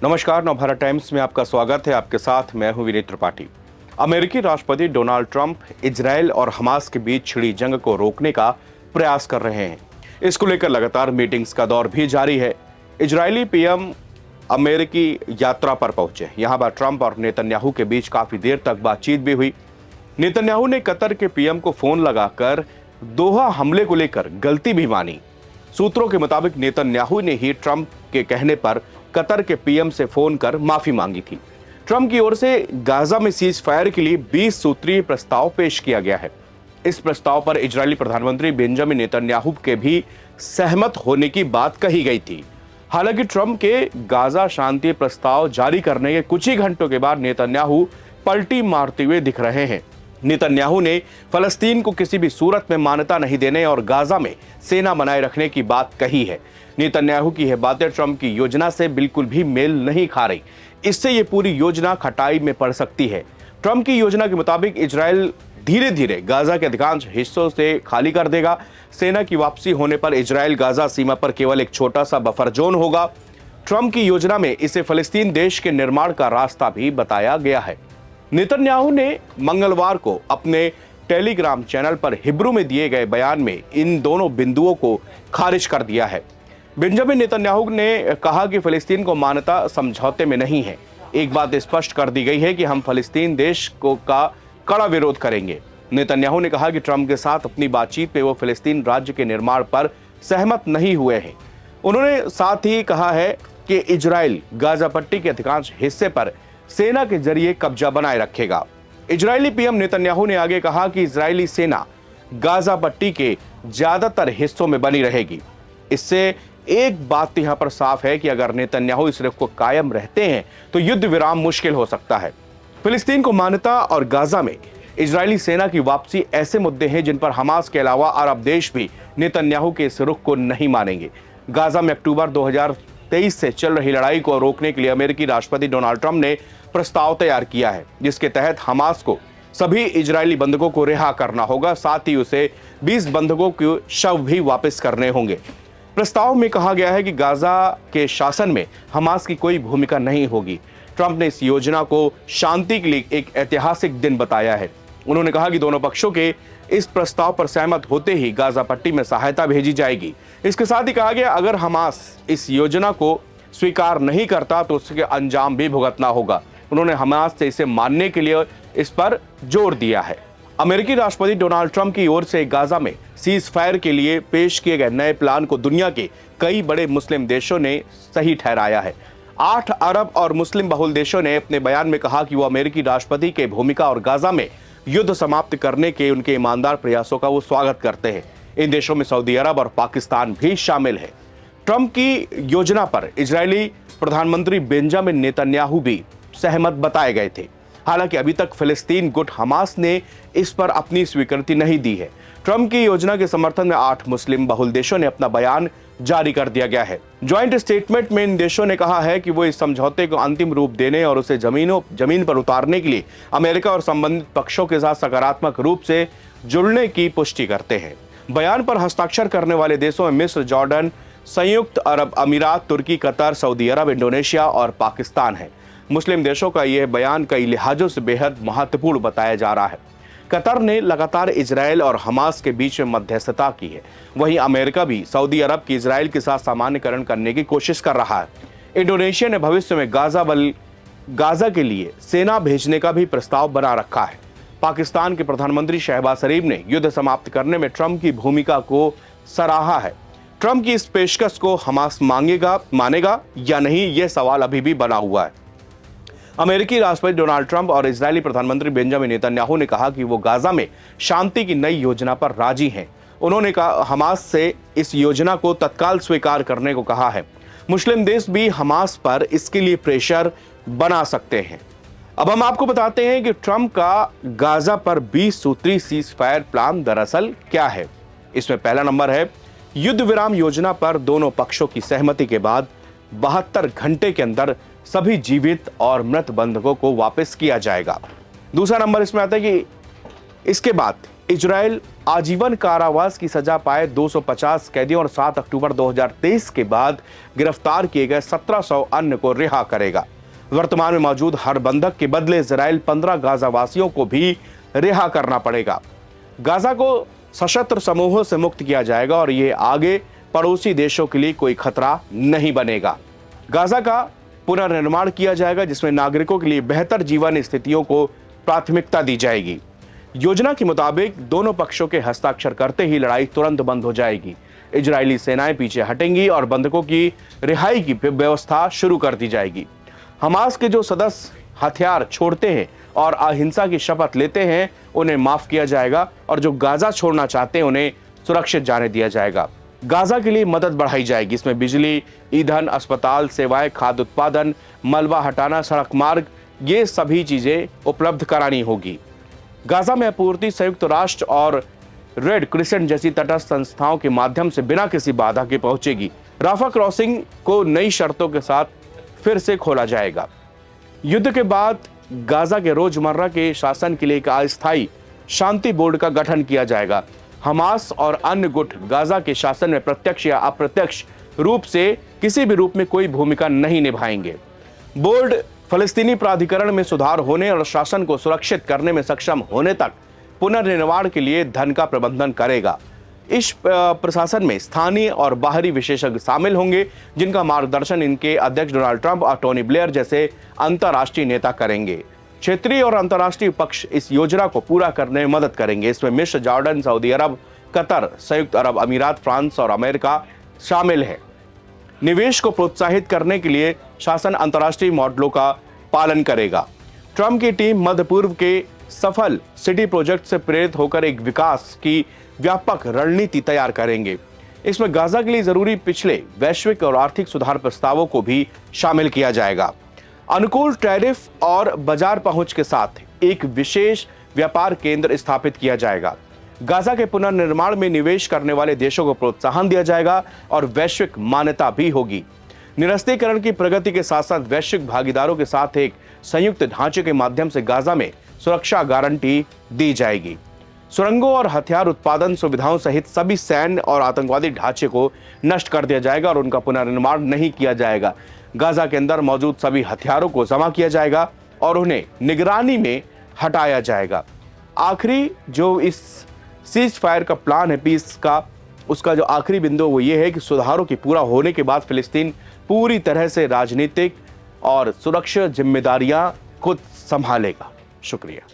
नमस्कार, नवभारत टाइम्स में आपका स्वागत है। आपके साथ मैं हूं विनीत त्रिपाठी। अमेरिकी राष्ट्रपति डोनाल्ड ट्रंप इजरायल और हमास के बीच छिड़ी जंग को रोकने का प्रयास कर रहे हैं। इसको लेकर लगातार मीटिंग्स का दौर भी जारी है। इजरायली पीएम अमेरिकी यात्रा पर पहुंचे। यहां पर ट्रंप और नेतन्याहू के बीच काफी देर तक बातचीत भी हुई। नेतन्याहू ने कतर के पीएम को फोन लगाकर दोहा हमले को लेकर गलती भी मानी। सूत्रों के मुताबिक नेतन्याहू ने ही ट्रंप के कहने पर कतर के पीएम से फोन कर माफी मांगी थी। ट्रंप की ओर से गाजा में सीज फायर के लिए 20 सूत्रीय प्रस्ताव पेश किया गया है। इस प्रस्ताव पर इजरायली प्रधानमंत्री बेंजामिन नेतन्याहू के भी सहमत होने की बात कही गई थी। हालांकि ट्रंप के गाजा शांति प्रस्ताव जारी करने के कुछ ही घंटों के बाद नेतन्याहू पलटी मारते हुए दिख रहे हैं। नेतन्याहू ने फलस्तीन को किसी भी सूरत में मान्यता नहीं देने और गाजा में सेना बनाए रखने की बात कही है। नेतन्याहू की यह बातें ट्रंप की योजना से बिल्कुल भी मेल नहीं खा रही। इससे ये पूरी योजना खटाई में पड़ सकती है। ट्रंप की योजना के मुताबिक इजरायल धीरे धीरे गाजा के अधिकांश हिस्सों से खाली कर देगा। सेना की वापसी होने पर इजरायल गाजा सीमा पर केवल एक छोटा सा बफर जोन होगा। ट्रंप की योजना में इसे फलस्तीन देश के निर्माण का रास्ता भी बताया गया है। नेतन्याहू ने मंगलवार को अपने टेलीग्राम चैनल पर हिब्रू में दिए गए बयान में इन दोनों बिंदुओं को खारिज कर दिया है। बेंजामिन नेतन्याहू ने कहा कि फलस्तीन को मान्यता समझौते में नहीं है। एक बात स्पष्ट कर दी गई है कि हम फलस्तीन देश का कड़ा विरोध करेंगे। नेतन्याहू ने कहा कि ट्रंप के साथ अपनी बातचीत में वो फलस्तीन राज्य के निर्माण पर सहमत नहीं हुए हैं। उन्होंने साथ ही कहा है कि इजरायल गाजा पट्टी के अधिकांश हिस्से पर सेना के जरिए कब्जा बनाए रखेगा। इजरायली पीएम नेतन्याहू ने आगे कहा कि इजरायली सेना गाजा पट्टी के ज्यादातर हिस्सों में बनी रहेगी। इससे एक बात यहां पर साफ है कि अगर नेतन्याहू इस रुख को कायम रहते हैं तो युद्ध विराम मुश्किल हो सकता है। फिलिस्तीन को मान्यता और गाजा में इजरायली सेना की वापसी ऐसे मुद्दे हैं जिन पर हमास के अलावा अरब देश भी नेतन्याहू के इस रुख को नहीं मानेंगे। गाजा में अक्टूबर 2023 से चल रही लड़ाई को रोकने के लिए अमेरिकी राष्ट्रपति डोनाल्ड ट्रंप ने प्रस्ताव तैयार किया है, जिसके तहत हमास को सभी इजरायली बंधकों को रिहा करना होगा। साथ ही उसे 20 बंधकों के शव भी वापस करने होंगे। प्रस्ताव में कहा गया है कि गाजा के शासन में हमास की कोई भूमिका नहीं होगी। ट्रंप ने इस योजना को शांति के लिए एक ऐतिहासिक दिन बताया है। उन्होंने कहा कि दोनों पक्षों के इस प्रस्ताव पर सहमत होते ही गाजा पट्टी में सहायता भेजी जाएगी। इसके साथ ही कहा गया अगर हमास इस योजना को स्वीकार नहीं करता तो उसके अंजाम भी भुगतना होगा। उन्होंने हमास से इसे मानने के लिए इस पर जोर दिया है। अमेरिकी राष्ट्रपति डोनाल्ड ट्रंप की ओर से गाजा में सीज फायर के लिए पेश किए गए नए प्लान को दुनिया के कई बड़े मुस्लिम देशों ने सही ठहराया है। 8 अरब और मुस्लिम बहुल देशों ने अपने बयान में कहा कि वो अमेरिकी राष्ट्रपति के भूमिका और गाजा में युद्ध समाप्त करने के उनके ईमानदार प्रयासों का वो स्वागत करते हैं। इन देशों में सऊदी अरब और पाकिस्तान भी शामिल है। ट्रंप की योजना पर इजरायली प्रधानमंत्री बेंजामिन नेतन्याहू भी सहमत बताए गए थे। हालांकि अभी तक फिलिस्तीन गुट हमास ने इस पर अपनी स्वीकृति नहीं दी है। ट्रंप की योजना के समर्थन में 8 मुस्लिम बहुल देशों ने अपना बयान जारी कर दिया गया है। ज्वाइंट स्टेटमेंट में इन देशों ने कहा है कि वो इस समझौते को अंतिम रूप देने और उसे जमीन पर उतारने के लिए अमेरिका और संबंधित पक्षों के साथ सकारात्मक रूप से जुड़ने की पुष्टि करते हैं। बयान पर हस्ताक्षर करने वाले देशों में मिस्र, जॉर्डन, संयुक्त अरब अमीरात, तुर्की, कतर, सऊदी अरब, इंडोनेशिया और पाकिस्तान है। मुस्लिम देशों का यह बयान कई लिहाजों से बेहद महत्वपूर्ण बताया जा रहा है। कतर ने लगातार इजरायल और हमास के बीच में मध्यस्थता की है। वहीं अमेरिका भी सऊदी अरब की इजरायल के साथ सामान्यकरण करने की कोशिश कर रहा है। इंडोनेशिया ने भविष्य में गाजा के लिए सेना भेजने का भी प्रस्ताव बना रखा है। पाकिस्तान के प्रधानमंत्री शहबाज शरीफ ने युद्ध समाप्त करने में ट्रंप की भूमिका को सराहा है। ट्रंप की इस पेशकश को हमास मानेगा या नहीं, यह सवाल अभी भी बना हुआ है। अमेरिकी राष्ट्रपति डोनाल्ड ट्रंप और इजरायली प्रधानमंत्री बेंजामिन नेतन्याहू ने कहा कि वो गाजा में शांति की नई योजना पर राजी हैं। उन्होंने कहा हमास से इस योजना को तत्काल स्वीकार करने को कहा है। मुस्लिम देश भी हमास पर इसके लिए प्रेशर बना सकते हैं। अब हम आपको बताते हैं कि ट्रंप का गाजा पर 20 सूत्री सीज फायर प्लान दरअसल क्या है। इसमें पहला नंबर है युद्ध विराम योजना पर दोनों पक्षों की सहमति के बाद 72 घंटे के अंदर सभी जीवित और मृत बंधकों को वापस किया जाएगा। दूसरा नंबर इसमें आता है कि इसके बाद इजराइल आजीवन कारावास की सजा पाए 250 कैदियों और 7 अक्टूबर 2023 के बाद गिरफ्तार किए गए 1700 अन्य को रिहा करेगा। वर्तमान में मौजूद हर बंधक के बदले इजराइल 15 गाजा वासियों को भी रिहा करना पड़ेगा। गाजा को सशस्त्र समूहों से मुक्त किया जाएगा और ये आगे पड़ोसी देशों के लिए कोई खतरा नहीं बनेगा। गाजा का पुनर्निर्माण किया जाएगा, जिसमें नागरिकों के लिए बेहतर जीवन स्थितियों को प्राथमिकता दी जाएगी। योजना के मुताबिक दोनों पक्षों के हस्ताक्षर करते ही लड़ाई तुरंत बंद हो जाएगी। इजरायली सेनाएं पीछे हटेंगी और बंधकों की रिहाई की व्यवस्था शुरू कर दी जाएगी। हमास के जो सदस्य हथियार छोड़ते हैं और अहिंसा की शपथ लेते हैं, उन्हें माफ किया जाएगा और जो गाजा छोड़ना चाहते हैं, उन्हें सुरक्षित जाने दिया जाएगा। गाजा के लिए मदद बढ़ाई जाएगी। इसमें बिजली, ईंधन, अस्पताल सेवाएं, खाद्य उत्पादन, मलबा हटाना, सड़क मार्ग, ये सभी चीजें उपलब्ध करानी होगी। गाजा में आपूर्ति संयुक्त राष्ट्र और रेड क्रिसेंट जैसी तटस्थ संस्थाओं के माध्यम से बिना किसी बाधा के पहुंचेगी। राफा क्रॉसिंग को नई शर्तों के साथ फिर से खोला जाएगा। युद्ध के बाद गाजा के रोजमर्रा के शासन के लिए एक अस्थायी शांति बोर्ड का गठन किया जाएगा। हमास और अन्य गुट गाजा के शासन में प्रत्यक्ष या अप्रत्यक्ष रूप से किसी भी रूप में कोई भूमिका नहीं निभाएंगे। बोर्ड फलस्तीनी प्राधिकरण में सुधार होने और शासन को सुरक्षित करने में सक्षम होने तक पुनर्निर्माण के लिए धन का प्रबंधन करेगा। इस प्रशासन में स्थानीय और बाहरी विशेषज्ञ शामिल होंगे, जिनका मार्गदर्शन इनके अध्यक्ष डोनाल्ड ट्रंप और टोनी ब्लेयर जैसे अंतर्राष्ट्रीय नेता करेंगे। क्षेत्रीय और अंतर्राष्ट्रीय पक्ष इस योजना को पूरा करने में मदद करेंगे। इसमें मिस्र, जॉर्डन, सऊदी अरब, कतर, संयुक्त अरब अमीरात, फ्रांस और अमेरिका शामिल है। निवेश को प्रोत्साहित करने के लिए शासन अंतर्राष्ट्रीय मॉडलों का पालन करेगा। ट्रंप की टीम मध्य पूर्व के सफल सिटी प्रोजेक्ट से प्रेरित होकर एक विकास की व्यापक रणनीति तैयार करेंगे। इसमें गाजा के लिए जरूरी पिछले वैश्विक और आर्थिक सुधार प्रस्तावों को भी शामिल किया जाएगा। अनुकूल टैरिफ और बाजार पहुंच के साथ एक विशेष व्यापार केंद्र स्थापित किया जाएगा। गाजा के पुनर्निर्माण में निवेश करने वाले देशों को प्रोत्साहन दिया जाएगा और वैश्विक मान्यता भी होगी। निरस्त्रीकरण की प्रगति के साथ साथ वैश्विक भागीदारों के साथ एक संयुक्त ढांचे के माध्यम से गाजा में सुरक्षा गारंटी दी जाएगी। सुरंगों और हथियार उत्पादन सुविधाओं सहित सभी सैन्य और आतंकवादी ढांचे को नष्ट कर दिया जाएगा और उनका पुनर्निर्माण नहीं किया जाएगा। गाजा के अंदर मौजूद सभी हथियारों को जमा किया जाएगा और उन्हें निगरानी में हटाया जाएगा। आखिरी जो इस सीज फायर का प्लान है, पीस का, उसका जो आखिरी बिंदु वो ये है कि सुधारों की पूरा होने के बाद फिलिस्तीन पूरी तरह से राजनीतिक और सुरक्षा जिम्मेदारियां खुद संभालेगा। शुक्रिया।